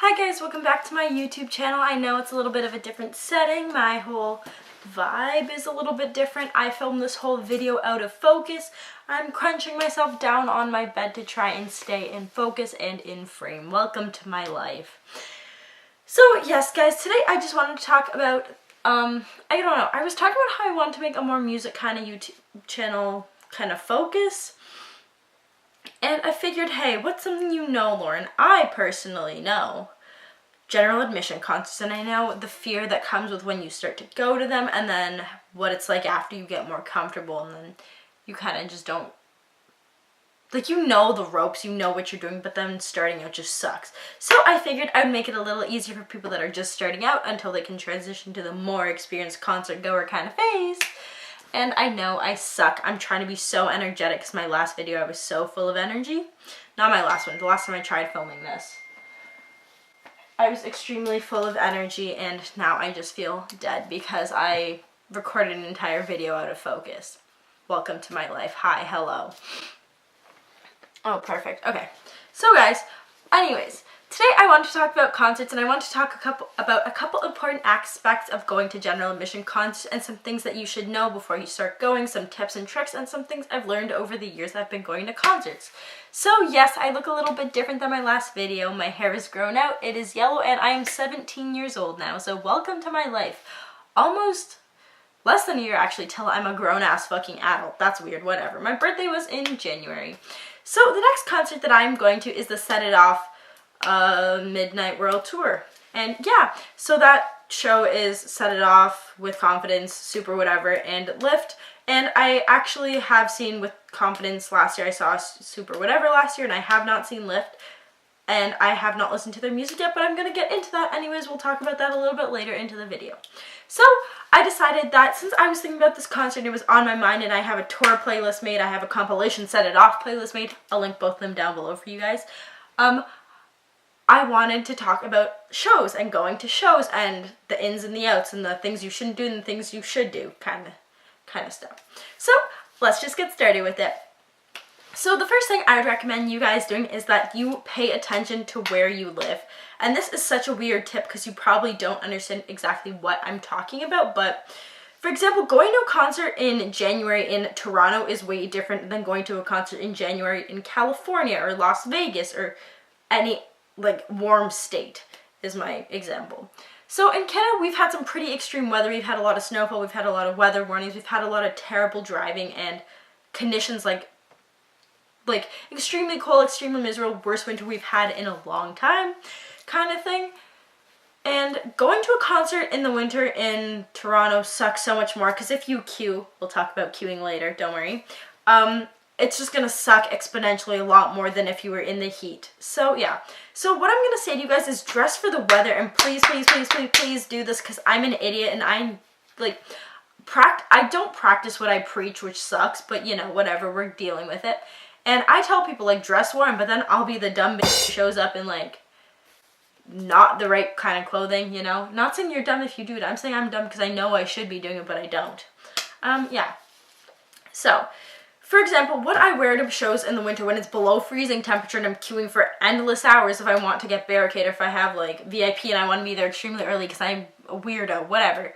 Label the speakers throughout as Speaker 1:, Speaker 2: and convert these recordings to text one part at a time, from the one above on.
Speaker 1: Hi guys, welcome back to my YouTube channel. I know it's a little bit of a different setting. My whole vibe is a little bit different. I filmed this whole video out of focus. I'm crunching myself down on my bed to try and stay in focus and in frame. Welcome to my life. So yes guys, today I just wanted to talk about, I was talking about how I want to make a more music kind of YouTube channel kind of focus. And I figured, hey, what's something you know, Lauren? I personally know general admission concerts, and I know the fear that comes with when you start to go to them, and then what it's like after you get more comfortable, and then you kind of just don't, like, you know the ropes, you know what you're doing, but then starting out just sucks. So I figured I'd make it a little easier for people that are just starting out until they can transition to the more experienced concert goer kind of phase. And I know I suck. I'm trying to be so energetic because my last video I was so full of energy. Not my last one, the last time I tried filming this. I was extremely full of energy and now I just feel dead because I recorded an entire video out of focus. Welcome to my life. Hi, hello. Oh, perfect. Okay. So guys, anyways, today I want to talk about concerts, and I want to talk about a couple important aspects of going to general admission concerts and some things that you should know before you start going, some tips and tricks, and some things I've learned over the years I've been going to concerts. So yes, I look a little bit different than my last video. My hair is grown out, it is yellow, and I am 17 years old now, so welcome to my life. Almost less than a year actually till I'm a grown-ass fucking adult. That's weird, whatever. My birthday was in January. So the next concert that I'm going to is the Set It Off Midnight World Tour. And yeah, so that show is Set It Off, With Confidence, Super Whatever, and Lift. And I actually have seen With Confidence last year. I saw Super Whatever last year, and I have not seen Lift. And I have not listened to their music yet, but I'm going to get into that anyways. We'll talk about that a little bit later into the video. So I decided that since I was thinking about this concert, it was on my mind, and I have a tour playlist made, I have a compilation Set It Off playlist made. I'll link both of them down below for you guys. I wanted to talk about shows and going to shows and the ins and the outs and the things you shouldn't do and the things you should do, kind of stuff. So let's just get started with it. So the first thing I would recommend you guys doing is that you pay attention to where you live. And this is such a weird tip because you probably don't understand exactly what I'm talking about, but for example, going to a concert in January in Toronto is way different than going to a concert in January in California or Las Vegas or any like warm state is my example. So in Canada, we've had some pretty extreme weather. We've had a lot of snowfall, we've had a lot of weather warnings, we've had a lot of terrible driving and conditions like extremely cold, extremely miserable, worst winter we've had in a long time kind of thing. And going to a concert in the winter in Toronto sucks so much more because if you queue, we'll talk about queuing later, don't worry, it's just gonna suck exponentially a lot more than if you were in the heat. So yeah, so what I'm gonna say to you guys is dress for the weather, and please, please, please, please, please do this because I'm an idiot and I'm like, I don't practice what I preach, which sucks, but you know, whatever, we're dealing with it. And I tell people like dress warm, but then I'll be the dumb bitch who shows up in like not the right kind of clothing, you know? Not saying you're dumb if you do it, I'm saying I'm dumb because I know I should be doing it, but I don't. Yeah. So, for example, what I wear to shows in the winter when it's below freezing temperature and I'm queuing for endless hours if I want to get barricade, or if I have like VIP and I want to be there extremely early because I'm a weirdo, whatever.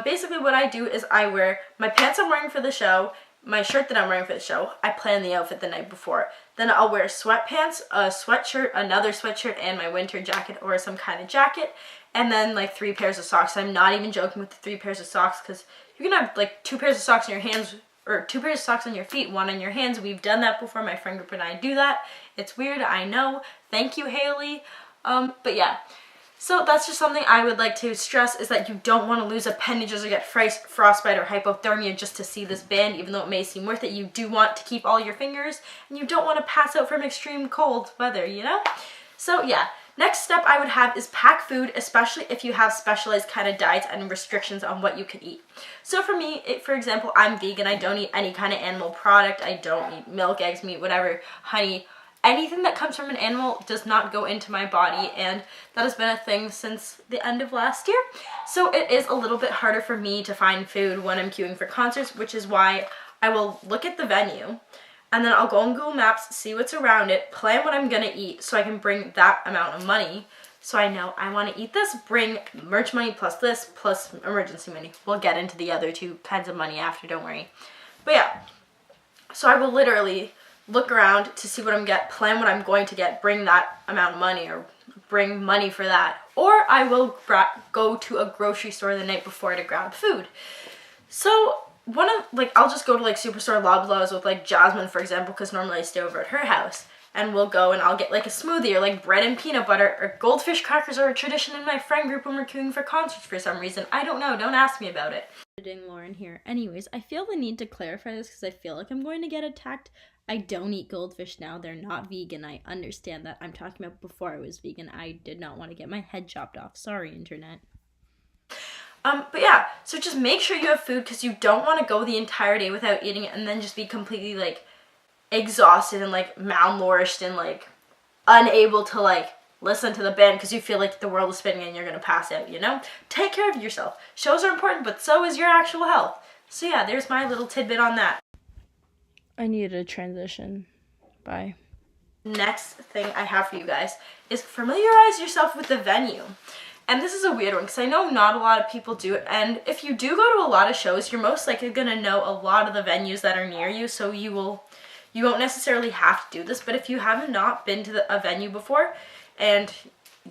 Speaker 1: Basically what I do is I wear my pants I'm wearing for the show, my shirt that I'm wearing for the show. I plan the outfit the night before. Then I'll wear sweatpants, a sweatshirt, another sweatshirt, and my winter jacket or some kind of jacket. And then like 3 pairs of socks. I'm not even joking with the 3 pairs of socks because you can have like 2 pairs of socks in your hands, or 2 pairs of socks on your feet, 1 on your hands. We've done that before. My friend group and I do that. It's weird, I know. Thank you, Haley. But yeah. So that's just something I would like to stress, is that you don't want to lose appendages or get frostbite or hypothermia just to see this band, even though it may seem worth it. You do want to keep all your fingers, and you don't want to pass out from extreme cold weather, you know? So yeah, next step I would have is pack food, especially if you have specialized kind of diets and restrictions on what you can eat. So for me, for example, I'm vegan. I don't eat any kind of animal product. I don't eat milk, eggs, meat, whatever, honey. Anything that comes from an animal does not go into my body, and that has been a thing since the end of last year. So it is a little bit harder for me to find food when I'm queuing for concerts, which is why I will look at the venue and then I'll go on Google Maps, see what's around it, plan what I'm gonna eat so I can bring that amount of money. So I know I want to eat this, bring merch money plus this, plus emergency money. We'll get into the other two kinds of money after, don't worry. But yeah, so I will literally look around to see what I'm get, plan what I'm going to get, bring that amount of money or bring money for that. Or I will go to a grocery store the night before to grab food. So I'll just go to like Superstore Loblaws with like Jasmine, for example, because normally I stay over at her house. And we'll go and I'll get like a smoothie or like bread and peanut butter, or goldfish crackers are a tradition in my friend group when we're queuing for concerts for some reason. I don't know, don't ask me about it. Lauren here. Anyways, I feel the need to clarify this because I feel like I'm going to get attacked. I don't eat goldfish now. They're not vegan. I understand that. I'm talking about before I was vegan. I did not want to get my head chopped off. Sorry, internet. But yeah, so just make sure you have food because you don't want to go the entire day without eating it and then just be completely like exhausted and like malnourished and like unable to like listen to the band because you feel like the world is spinning and you're gonna pass out, you know? Take care of yourself. Shows are important, but so is your actual health. So yeah, there's my little tidbit on that. I needed a transition. Bye. Next thing I have for you guys is familiarize yourself with the venue. And this is a weird one because I know not a lot of people do it. And if you do go to a lot of shows, you're most likely going to know a lot of the venues that are near you. So you won't necessarily have to do this. But if you have not been to a venue before and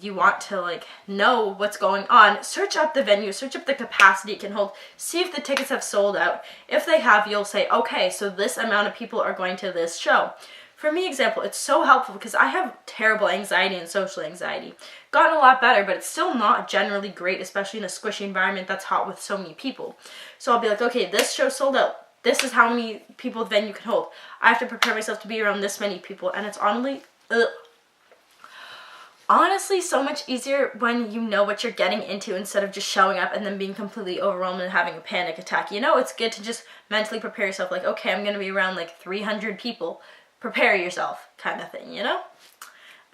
Speaker 1: you want to like know what's going on, search up the venue, search up the capacity it can hold, see if the tickets have sold out. If they have, you'll say, okay, so this amount of people are going to this show. For me, example, it's so helpful because I have terrible anxiety and social anxiety. Gotten a lot better, but it's still not generally great, especially in a squishy environment that's hot with so many people. So I'll be like, okay, this show sold out. This is how many people the venue can hold. I have to prepare myself to be around this many people, and it's honestly so much easier when you know what you're getting into instead of just showing up and then being completely overwhelmed and having a panic attack. You know, it's good to just mentally prepare yourself like, okay, I'm going to be around like 300 people. Prepare yourself kind of thing, you know?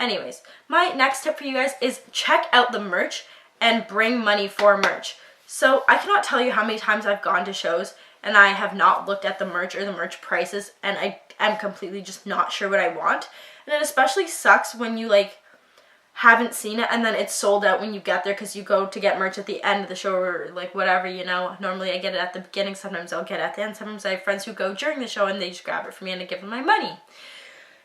Speaker 1: Anyways, my next tip for you guys is check out the merch and bring money for merch. So I cannot tell you how many times I've gone to shows and I have not looked at the merch or the merch prices and I am completely just not sure what I want. And it especially sucks when you like haven't seen it and then it's sold out when you get there because you go to get merch at the end of the show or like whatever, you know. Normally I get it at the beginning, sometimes I'll get it at the end, sometimes I have friends who go during the show and they just grab it for me and I give them my money.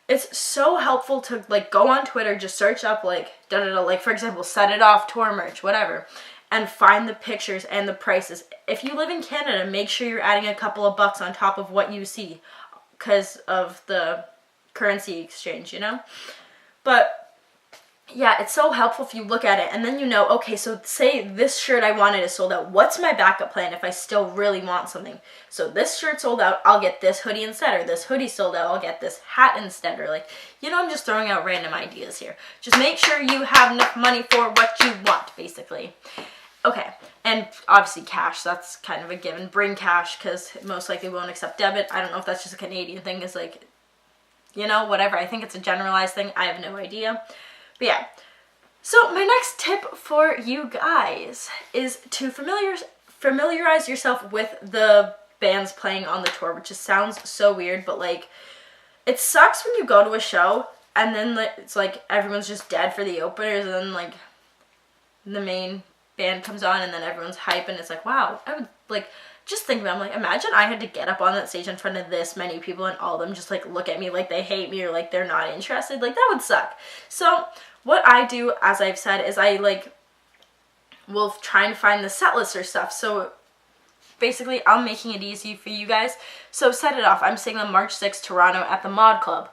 Speaker 1: It's so helpful to like go on Twitter, just search up like like for example, Set It Off tour merch, whatever, and find the pictures and the prices. If you live in Canada, make sure you're adding a couple of bucks on top of what you see because of the currency exchange, you know. But yeah, it's so helpful if you look at it and then you know, okay, so say this shirt I wanted is sold out. What's my backup plan if I still really want something? So this shirt sold out, I'll get this hoodie instead, or this hoodie sold out, I'll get this hat instead, or like, you know, I'm just throwing out random ideas here. Just make sure you have enough money for what you want, basically. Okay, and obviously cash, that's kind of a given. Bring cash because most likely won't accept debit. I don't know if that's just a Canadian thing, it's like, you know, whatever. I think it's a generalized thing. I have no idea. But yeah, so my next tip for you guys is to familiarize yourself with the bands playing on the tour, which just sounds so weird, but like, it sucks when you go to a show and then it's like everyone's just dead for the openers and then like the main band comes on and then everyone's hype and it's like, wow, I would like, just think about it, I'm like, imagine I had to get up on that stage in front of this many people and all of them just like look at me like they hate me or like they're not interested. Like that would suck. So what I do, as I've said, is I like will try and find the set list or stuff. So basically I'm making it easy for you guys. So Set It Off, I'm seeing them March 6th, Toronto at the Mod Club.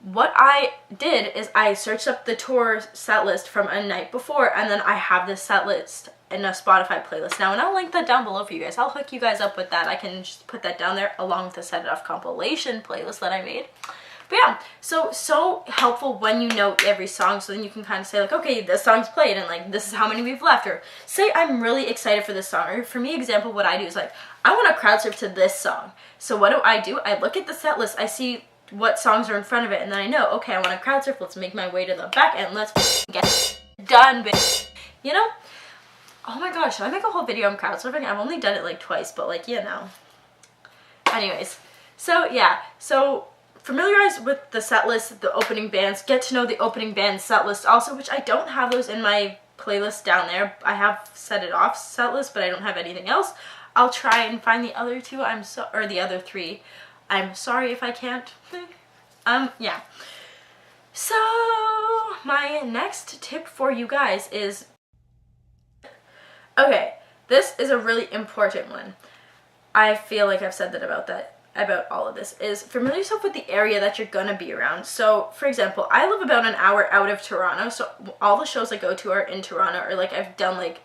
Speaker 1: What I did is I searched up the tour set list from a night before and then I have this set list in a Spotify playlist now, and I'll link that down below for you guys. I'll hook you guys up with that. I can just put that down there along with the Set It Off compilation playlist that I made. But yeah, so helpful when you know every song, so then you can kind of say like, okay, this song's played and like this is how many we've left, or say I'm really excited for this song. Or for me, example, what I do is like, I want to crowd surf to this song. So what do? I look at the set list, I see what songs are in front of it, and then I know, okay, I want to crowd surf, let's make my way to the back and let's get done, bitch. You know? Oh my gosh, should I make a whole video on crowd surfing? I've only done it like twice, but like, you know. Anyways, so yeah, so familiarize with the set list, the opening bands, get to know the opening band set list also, which I don't have those in my playlist down there. I have Set It Off set list, but I don't have anything else. I'll try and find the other two, or the other three. I'm sorry if I can't. Yeah. So, my next tip for you guys is, okay, this is a really important one. I feel like I've said that about all of this, is familiar yourself with the area that you're gonna be around. So, for example, I live about an hour out of Toronto, so all the shows I go to are in Toronto, or like I've done like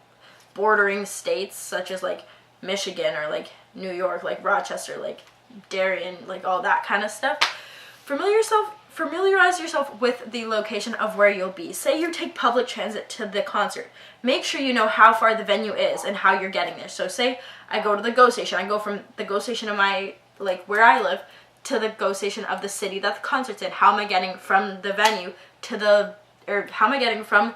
Speaker 1: bordering states such as like Michigan or like New York, like Rochester, like Darien, like all that kind of stuff. Familiarize yourself with the location of where you'll be. Say you take public transit to the concert. Make sure you know how far the venue is and how you're getting there. So say I go to the GO station. I go from the GO station of my, like where I live, to the GO station of the city that the concert's in. How am I getting from the venue to the, or how am I getting from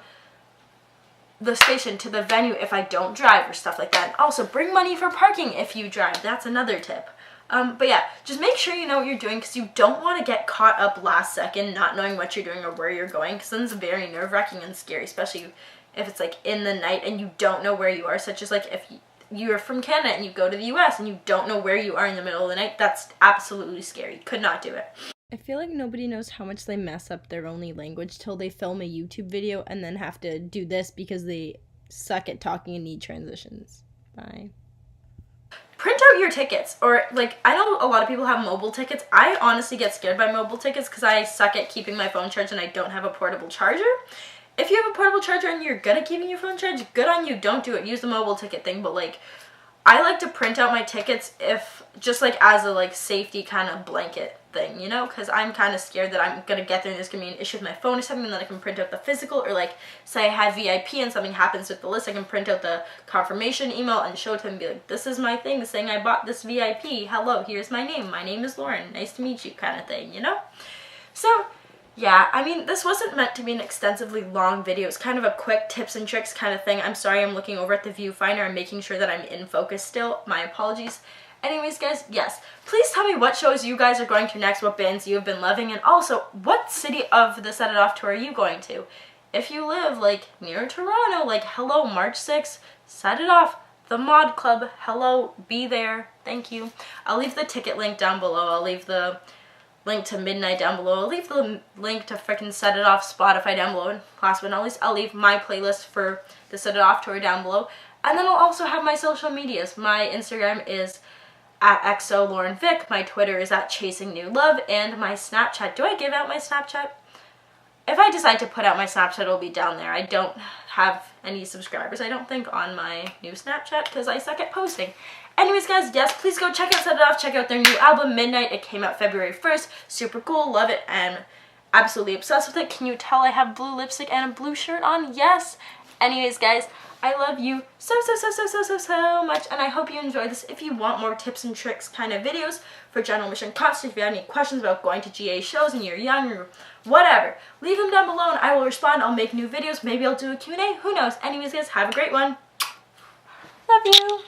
Speaker 1: the station to the venue if I don't drive, or stuff like that. And also bring money for parking if you drive. That's another tip. But yeah, just make sure you know what you're doing, because you don't want to get caught up last second not knowing what you're doing or where you're going, because then it's very nerve-wracking and scary, especially if it's like in the night and you don't know where you are, such as like if you're from Canada and you go to the US and you don't know where you are in the middle of the night. That's absolutely scary. Could not do it. I feel like nobody knows how much they mess up their only language till they film a YouTube video and then have to do this because they suck at talking and need transitions. Bye. Print out your tickets, or like, I know a lot of people have mobile tickets. I honestly get scared by mobile tickets because I suck at keeping my phone charged and I don't have a portable charger. If you have a portable charger and you're good at keeping your phone charged, good on you, don't do it. Use the mobile ticket thing, but like, I like to print out my tickets if, just like as a like safety kind of blanket thing, you know, because I'm kind of scared that I'm going to get there and there's going to be an issue with my phone or something, and then I can print out the physical, or like, say I have VIP and something happens with the list, I can print out the confirmation email and show it to him and be like, this is my thing saying I bought this VIP, hello, here's my name is Lauren, nice to meet you, kind of thing, you know? So, yeah, I mean, this wasn't meant to be an extensively long video. It's kind of a quick tips and tricks kind of thing. I'm sorry, I'm looking over at the viewfinder. I'm making sure that I'm in focus still. My apologies. Anyways, guys, yes, please tell me what shows you guys are going to next, what bands you have been loving, and also, what city of the Set It Off tour are you going to? If you live, like, near Toronto, like, hello, March 6th, Set It Off, the Mod Club, hello, be there, thank you. I'll leave the ticket link down below. I'll leave the link to Midnight down below. I'll leave the link to frickin' Set It Off Spotify down below. And last but not least, I'll leave my playlist for the Set It Off tour down below. And then I'll also have my social medias. My Instagram is @XOLaurenVic. My Twitter is @ChasingNewLove. And my Snapchat. Do I give out my Snapchat? If I decide to put out my Snapchat, it'll be down there. I don't have any subscribers, I don't think, on my new Snapchat because I suck at posting. Anyways, guys, yes, please go check out Set It Off. Check out their new album, Midnight. It came out February 1st. Super cool. Love it. And absolutely obsessed with it. Can you tell I have blue lipstick and a blue shirt on? Yes. Anyways, guys, I love you so much. And I hope you enjoyed this. If you want more tips and tricks kind of videos for general mission concert, if you have any questions about going to GA shows and you're young or whatever, leave them down below and I will respond. I'll make new videos. Maybe I'll do a Q&A. Who knows? Anyways, guys, have a great one. Love you.